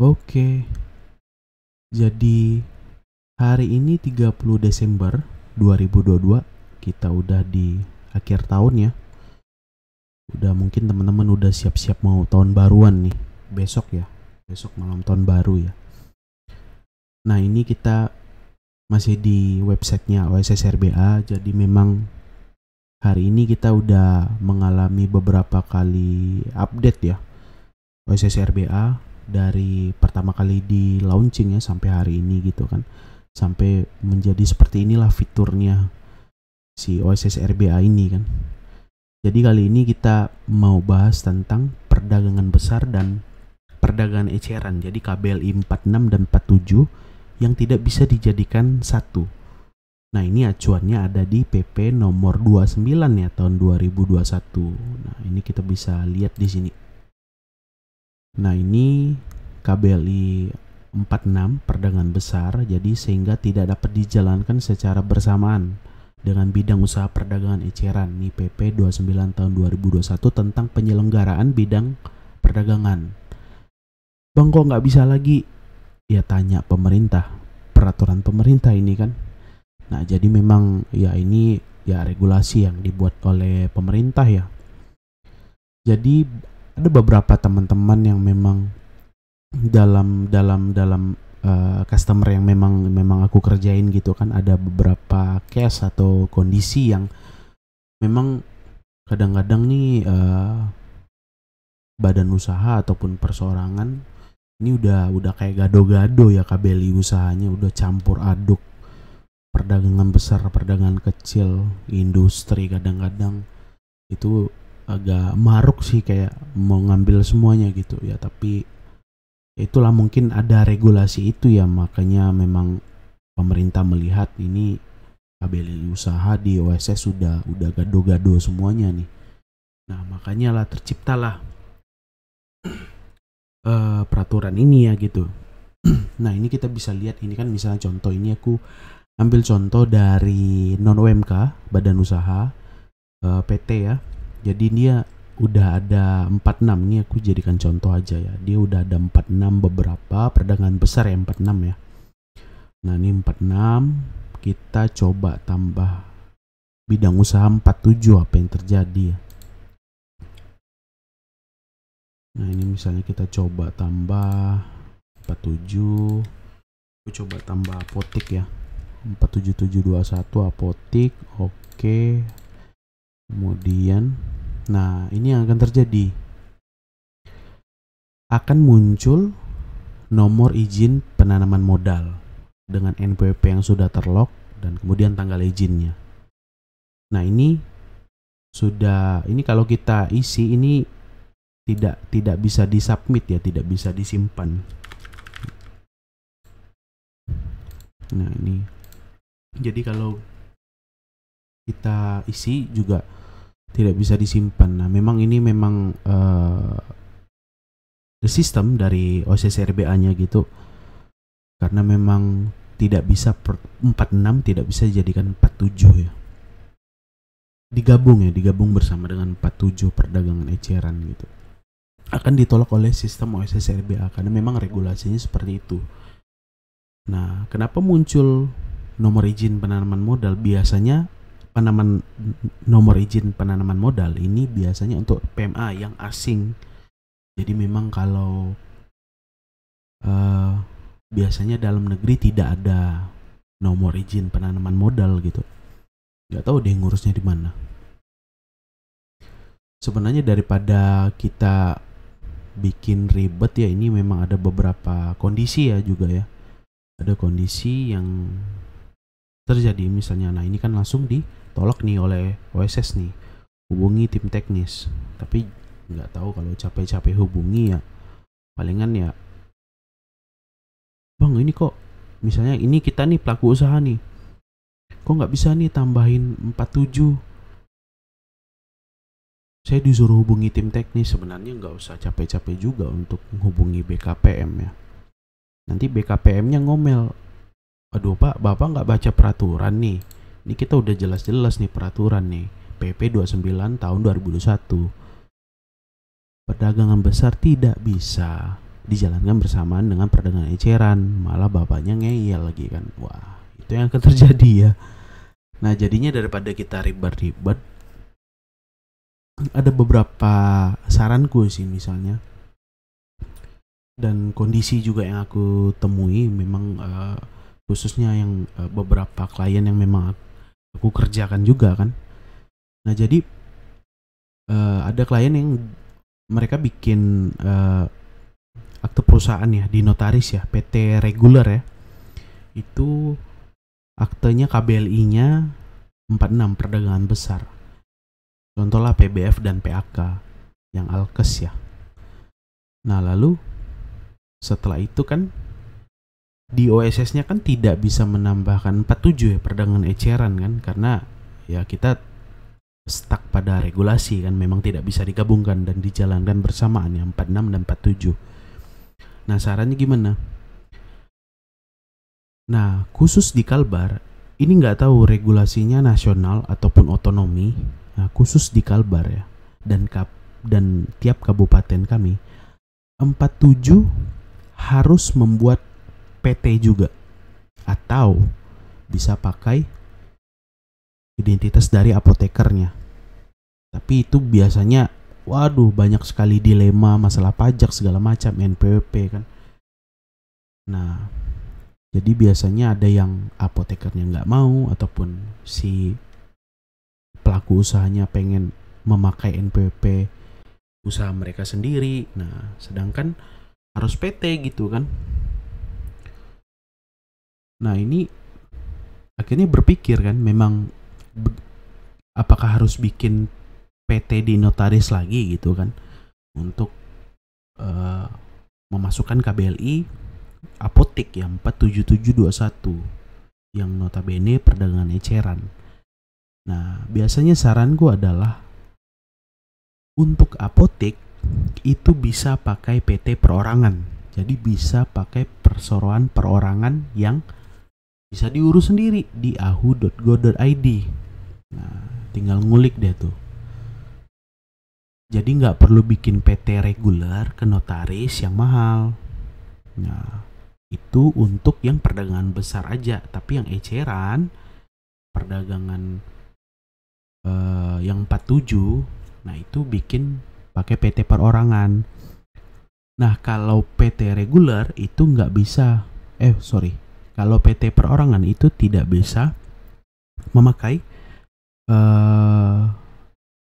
Oke, jadi hari ini 30 Desember 2022, kita udah di akhir tahun ya. Udah mungkin teman-teman udah siap-siap mau tahun baruan nih. Besok ya, besok malam tahun baru ya. Nah ini kita masih di websitenya OSS RBA, jadi memang hari ini kita udah mengalami beberapa kali update ya OSS RBA, dari pertama kali di launching ya sampai hari ini gitu kan, sampai menjadi seperti inilah fiturnya si OSS RBA ini kan. Jadi kali ini kita mau bahas tentang perdagangan besar dan perdagangan eceran, jadi KBLI 46 dan 47 yang tidak bisa dijadikan satu. Nah ini acuannya ada di PP nomor 29 ya tahun 2021. Nah ini kita bisa lihat di sini. Nah ini KBLI 46 perdagangan besar, jadi sehingga tidak dapat dijalankan secara bersamaan dengan bidang usaha perdagangan eceran. Ini PP 29 tahun 2021 tentang penyelenggaraan bidang perdagangan. Bang kok nggak bisa lagi? Ya tanya pemerintah, peraturan pemerintah ini kan. Nah jadi memang ya ini ya regulasi yang dibuat oleh pemerintah ya. Jadi ada beberapa teman-teman yang memang dalam customer yang memang aku kerjain gitu kan, ada beberapa case atau kondisi yang memang kadang-kadang nih badan usaha ataupun perseorangan ini udah kayak gado-gado ya KBLI usahanya, udah campur aduk perdagangan besar, perdagangan kecil, industri, kadang-kadang itu agak maruk sih, kayak mau ngambil semuanya gitu ya. Tapi itulah mungkin ada regulasi itu ya, makanya memang pemerintah melihat ini KBLI usaha di OSS udah gado-gado semuanya nih. Nah makanya lah terciptalah peraturan ini ya gitu. Nah ini kita bisa lihat, ini kan misalnya contoh, ini aku ambil contoh dari non UMK badan usaha PT ya. Jadi dia udah ada 46, ini aku jadikan contoh aja ya. Dia udah ada 46 beberapa perdagangan besar ya, 46 ya. Nah ini 46, kita coba tambah bidang usaha 47, apa yang terjadi ya. Nah ini misalnya kita coba tambah 47, aku coba tambah apotik ya, 47721 apotik. Oke, kemudian nah ini yang akan terjadi, akan muncul nomor izin penanaman modal dengan NPWP yang sudah terlock dan kemudian tanggal izinnya. Nah ini sudah, ini kalau kita isi ini tidak bisa disubmit ya, tidak bisa disimpan. Nah ini jadi kalau kita isi juga tidak bisa disimpan. Nah memang ini memang sistem dari OSS RBA-nya gitu, karena memang tidak bisa 46 tidak bisa dijadikan 47 ya, digabung bersama dengan 47 perdagangan eceran gitu, akan ditolak oleh sistem OSS RBA karena memang regulasinya seperti itu. Nah kenapa muncul nomor izin penanaman modal? Biasanya nomor izin penanaman modal ini biasanya untuk PMA yang asing. Jadi memang kalau biasanya dalam negeri tidak ada nomor izin penanaman modal gitu. Nggak tahu deh ngurusnya di mana. Sebenarnya daripada kita bikin ribet ya, ini memang ada beberapa kondisi ya juga ya. Ada kondisi yang terjadi misalnya, nah ini kan langsung ditolak nih oleh OSS nih, hubungi tim teknis. Tapi nggak tahu kalau capek-capek hubungi ya, palingan ya, bang ini kok misalnya ini kita nih pelaku usaha nih, kok nggak bisa nih tambahin 47. Saya disuruh hubungi tim teknis. Sebenarnya nggak usah capek-capek juga untuk menghubungi BKPM ya. Nanti BKPM-nya ngomel, aduh pak, bapak nggak baca peraturan nih. Ini kita udah jelas-jelas nih peraturan nih, PP 29 tahun 2021. Perdagangan besar tidak bisa dijalankan bersamaan dengan perdagangan eceran, malah bapaknya ngeyel lagi kan. Wah, itu yang akan terjadi ya. Nah, jadinya daripada kita ribet-ribet, ada beberapa saranku sih misalnya, dan kondisi juga yang aku temui memang khususnya yang beberapa klien yang memang aku kerjakan juga kan. Nah, jadi ada klien yang mereka bikin akte perusahaan ya di notaris ya, PT reguler ya. Itu aktenya KBLI-nya 46 perdagangan besar. Contohlah PBF dan PAK yang alkes ya. Nah, lalu setelah itu kan di OSS-nya kan tidak bisa menambahkan 47 ya perdagangan eceran kan, karena ya kita stuck pada regulasi kan, memang tidak bisa digabungkan dan dijalankan bersamaan ya 46 dan 47. Nah, sarannya gimana? Nah, khusus di Kalbar ini nggak tahu regulasinya nasional ataupun otonomi. Nah, khusus di Kalbar ya, dan tiap kabupaten kami 47 harus membuat PT juga, atau bisa pakai identitas dari apotekernya. Tapi itu biasanya waduh banyak sekali dilema masalah pajak segala macam, NPWP kan. Nah, jadi biasanya ada yang apotekernya nggak mau, ataupun si pelaku usahanya pengen memakai NPWP usaha mereka sendiri. Nah, sedangkan harus PT gitu kan. Nah, ini akhirnya berpikir kan, memang apakah harus bikin PT di notaris lagi gitu kan, untuk memasukkan KBLI apotek yang 47721 yang notabene perdagangan eceran. Nah, biasanya saranku adalah untuk apotek itu bisa pakai PT perorangan. Jadi bisa pakai perseroan perorangan yang bisa diurus sendiri di ahu.go.id. Nah, tinggal ngulik deh tuh. Jadi nggak perlu bikin PT reguler ke notaris yang mahal. Nah, itu untuk yang perdagangan besar aja. Tapi yang eceran, perdagangan yang 47, nah itu bikin pakai PT perorangan. Nah, kalau PT reguler itu nggak bisa. Kalau PT perorangan itu tidak bisa memakai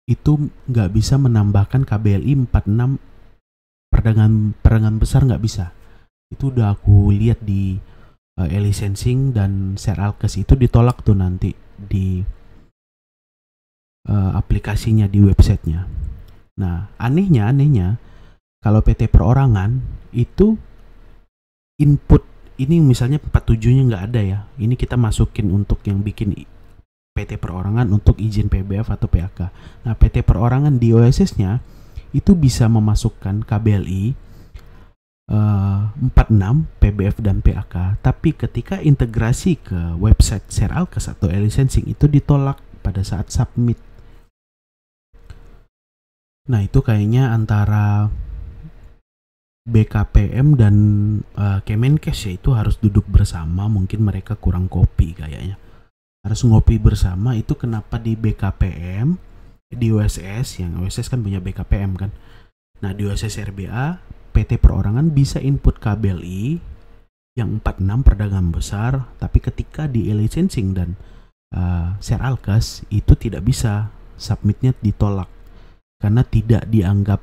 itu nggak bisa menambahkan KBLI 46 perdagangan besar, nggak bisa. Itu udah aku lihat di e-licensing dan Seralkes, itu ditolak tuh nanti di aplikasinya di websitenya. Nah, anehnya kalau PT perorangan itu input ini misalnya 47-nya nggak ada ya. Ini kita masukin untuk yang bikin PT perorangan untuk izin PBF atau PAK. Nah, PT perorangan di OSS-nya itu bisa memasukkan KBLI 46 PBF dan PAK, tapi ketika integrasi ke website Seralkes atau e-licensing itu ditolak pada saat submit. Nah, itu kayaknya antara BKPM dan Kemenkes ya, itu harus duduk bersama. Mungkin mereka kurang kopi kayaknya. Harus ngopi bersama. Itu kenapa di BKPM, di OSS, yang OSS kan punya BKPM kan. Nah, di OSS RBA, PT perorangan bisa input KBLI yang 46 perdagangan besar, tapi ketika di e-licensing dan Seralkes itu tidak bisa, submitnya ditolak karena tidak dianggap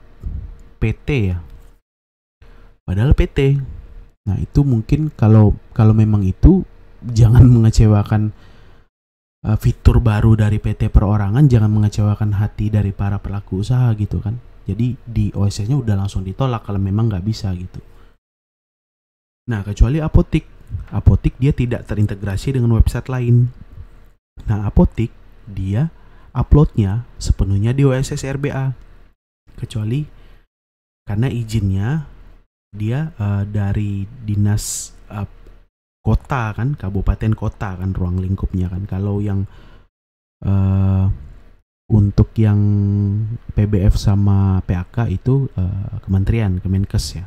PT ya, padahal PT. Nah, itu mungkin kalau memang itu jangan mengecewakan fitur baru dari PT perorangan, jangan mengecewakan hati dari para pelaku usaha gitu kan. Jadi di OSS-nya udah langsung ditolak kalau memang nggak bisa gitu. Nah, kecuali apotek dia tidak terintegrasi dengan website lain. Nah, apotek dia uploadnya sepenuhnya di OSS RBA, kecuali karena izinnya dia dari dinas kota kan, kabupaten kota kan, ruang lingkupnya kan. Kalau yang untuk yang PBF sama PAK itu kementerian, Kemenkes ya.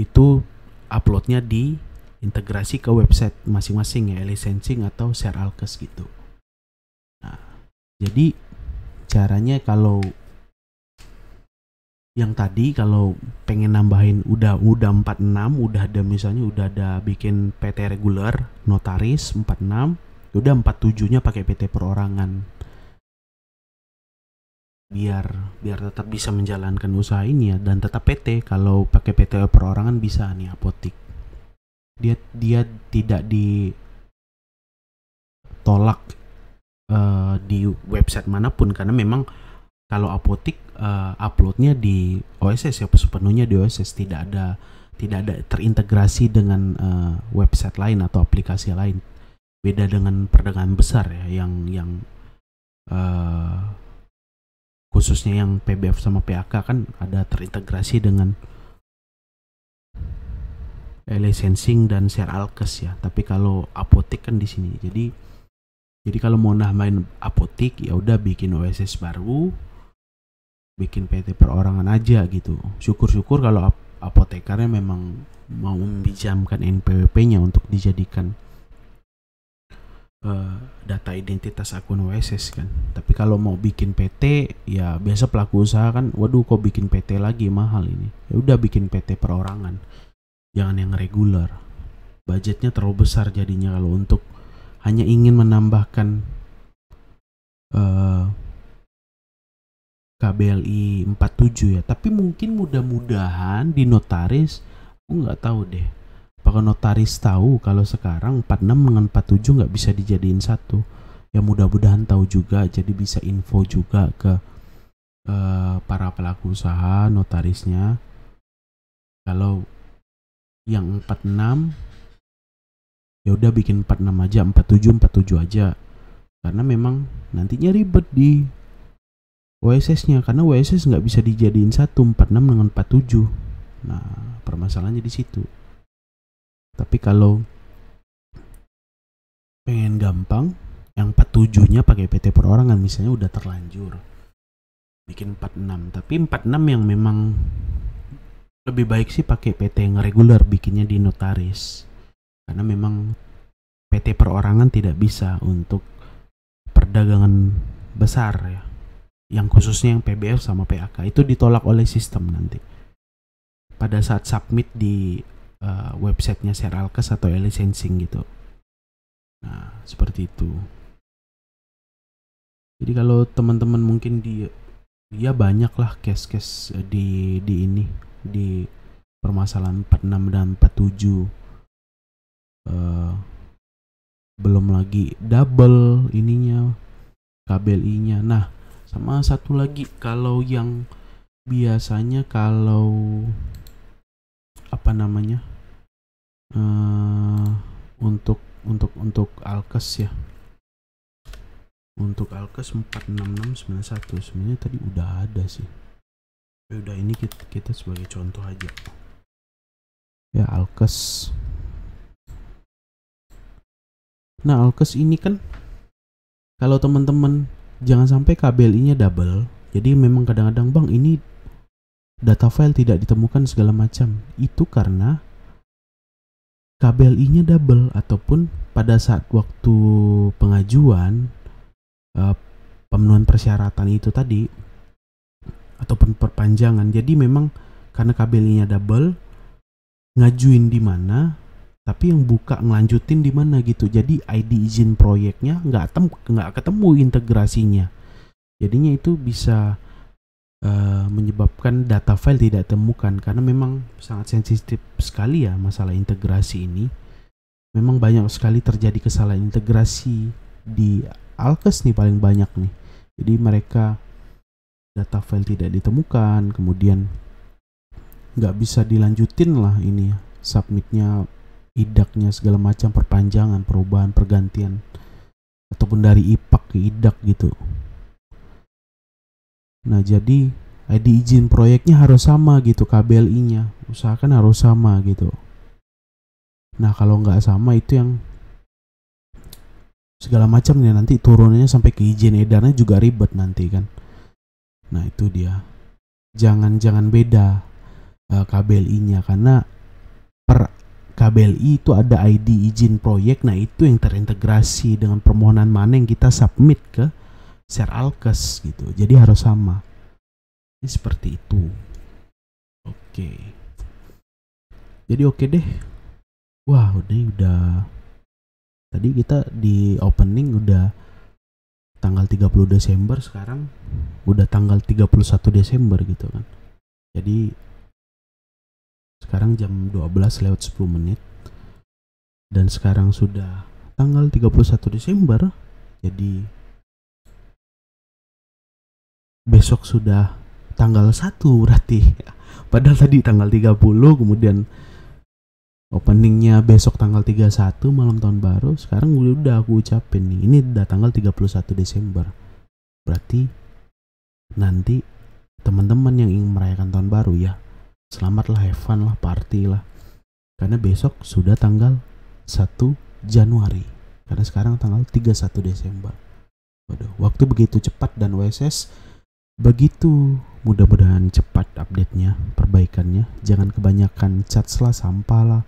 itu uploadnya di integrasi ke website masing-masing ya, licensing atau share alkes gitu. Nah, jadi caranya kalau yang tadi kalau pengen nambahin udah 46, udah ada misalnya udah ada bikin PT reguler notaris 46, udah 47-nya pakai PT perorangan. Biar tetap bisa menjalankan usaha ini ya, dan tetap PT. Kalau pakai PT perorangan bisa nih apotik. Dia tidak ditolak di website manapun, karena memang kalau apotik uploadnya di OSS ya, sepenuhnya di OSS, tidak ada terintegrasi dengan website lain atau aplikasi lain. Beda dengan perdagangan besar ya, yang khususnya yang PBF sama PAK kan ada terintegrasi dengan licensing dan share alkes ya. Tapi kalau apotik kan di sini. Jadi kalau mau nambahin apotik ya udah bikin OSS baru, bikin PT perorangan aja gitu. Syukur-syukur kalau apotekarnya memang mau meminjamkan NPWP-nya untuk dijadikan data identitas akun OSS kan. Tapi kalau mau bikin PT ya biasa pelaku usaha kan, waduh kok bikin PT lagi, mahal ini. Ya udah bikin PT perorangan. Jangan yang reguler. Budgetnya terlalu besar jadinya kalau untuk hanya ingin menambahkan KBLI 47 ya. Tapi mungkin mudah-mudahan di notaris, aku nggak tahu deh. Apakah notaris tahu kalau sekarang 46 dengan 47 nggak bisa dijadiin satu? Ya mudah-mudahan tahu juga, jadi bisa info juga ke para pelaku usaha notarisnya. Kalau yang 46 ya udah bikin 46 aja, 47 aja. Karena memang nantinya ribet di OSS-nya, karena OSS nggak bisa dijadiin satu 46 dengan 47. Nah, permasalahannya di situ. Tapi kalau pengen gampang, yang 47-nya pakai PT perorangan misalnya udah terlanjur bikin 46. Tapi 46 yang memang lebih baik sih pakai PT yang reguler, bikinnya di notaris. Karena memang PT perorangan tidak bisa untuk perdagangan besar ya. Yang khususnya yang PBF sama PAK itu ditolak oleh sistem nanti pada saat submit di websitenya share alkes atau licensing gitu. Nah seperti itu. Jadi kalau teman-teman mungkin dia banyak lah case-case di ini, di permasalahan 46 dan 47. Belum lagi double ininya, KBLI-nya. Nah sama satu lagi, kalau yang biasanya kalau apa namanya untuk alkes ya, untuk alkes 46691 sebenarnya tadi udah ada sih. Ya udah, ini kita sebagai contoh aja ya, alkes. Nah alkes ini kan kalau teman-teman jangan sampai KBLI-nya double. Jadi memang kadang-kadang bang ini data file tidak ditemukan segala macam. Itu karena KBLI-nya double, ataupun pada saat waktu pengajuan pemenuhan persyaratan itu tadi ataupun perpanjangan. Jadi memang karena KBLI-nya double, ngajuin di mana tapi yang buka ngelanjutin di mana gitu. Jadi ID izin proyeknya nggak ketemu integrasinya. Jadinya itu bisa menyebabkan data file tidak temukan, karena memang sangat sensitif sekali ya masalah integrasi ini. Memang banyak sekali terjadi kesalahan integrasi di alkes nih, paling banyak nih. Jadi mereka data file tidak ditemukan, kemudian nggak bisa dilanjutin lah ini submitnya, idaknya segala macam, perpanjangan, perubahan, pergantian, ataupun dari IPAK ke IDAK gitu. Nah jadi ID izin proyeknya harus sama gitu, KBLI-nya usahakan harus sama gitu. Nah kalau nggak sama itu yang segala macam nih, nanti turunannya sampai ke izin edarnya juga ribet nanti kan. Nah itu dia, jangan beda KBLI-nya, karena per KBLI itu ada ID izin proyek. Nah itu yang terintegrasi dengan permohonan mana yang kita submit ke Seralkes gitu. Jadi harus sama. Ini seperti itu. Oke. Jadi oke deh. Wah udah tadi kita di opening udah tanggal 30 Desember, sekarang udah tanggal 31 Desember gitu kan. Jadi sekarang jam 12:10 dan sekarang sudah tanggal 31 Desember. Jadi besok sudah tanggal 1 berarti. Padahal tadi tanggal 30, kemudian openingnya besok tanggal 31 malam tahun baru. Sekarang udah aku ucapin nih, ini udah tanggal 31 Desember. Berarti nanti teman-teman yang ingin merayakan tahun baru ya, selamat lah, have fun lah, party lah. Karena besok sudah tanggal 1 Januari. Karena sekarang tanggal 31 Desember. Waduh, waktu begitu cepat dan OSS begitu. Mudah-mudahan cepat update-nya, perbaikannya. Jangan kebanyakan chats lah, sampah lah.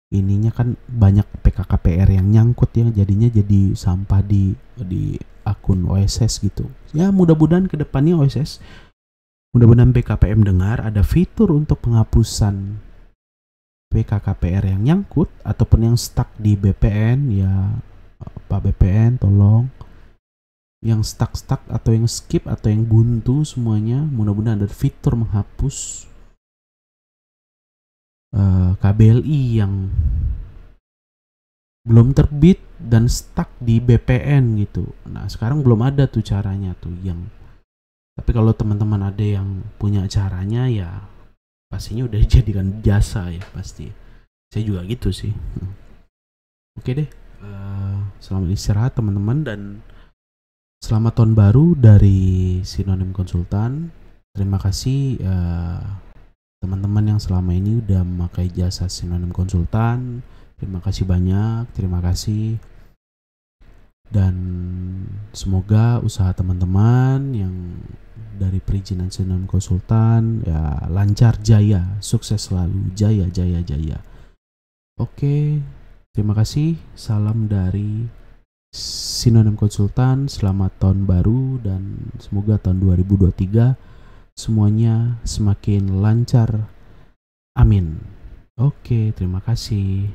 Ininya kan banyak PKKPR yang nyangkut ya, jadinya jadi sampah di akun OSS gitu. Ya mudah-mudahan kedepannya OSS, mudah-mudahan BKPM dengar ada fitur untuk penghapusan PKKPR yang nyangkut ataupun yang stuck di BPN ya. Pak BPN tolong, yang stuck atau yang skip atau yang buntu semuanya, mudah-mudahan ada fitur menghapus KBLI yang belum terbit dan stuck di BPN gitu. Nah sekarang belum ada tuh caranya tuh yang. Tapi kalau teman-teman ada yang punya caranya ya pastinya udah dijadikan jasa ya pasti. Saya juga gitu sih. Oke deh, selamat istirahat teman-teman dan selamat tahun baru dari Sinonim Konsultan. Terima kasih teman-teman yang selama ini udah memakai jasa Sinonim Konsultan. Terima kasih banyak, terima kasih. Dan semoga usaha teman-teman yang dari perizinan Sinonim Konsultan ya lancar, jaya, sukses selalu, jaya. Oke, terima kasih. Salam dari Sinonim Konsultan. Selamat tahun baru dan semoga tahun 2023 semuanya semakin lancar. Amin. Oke, terima kasih.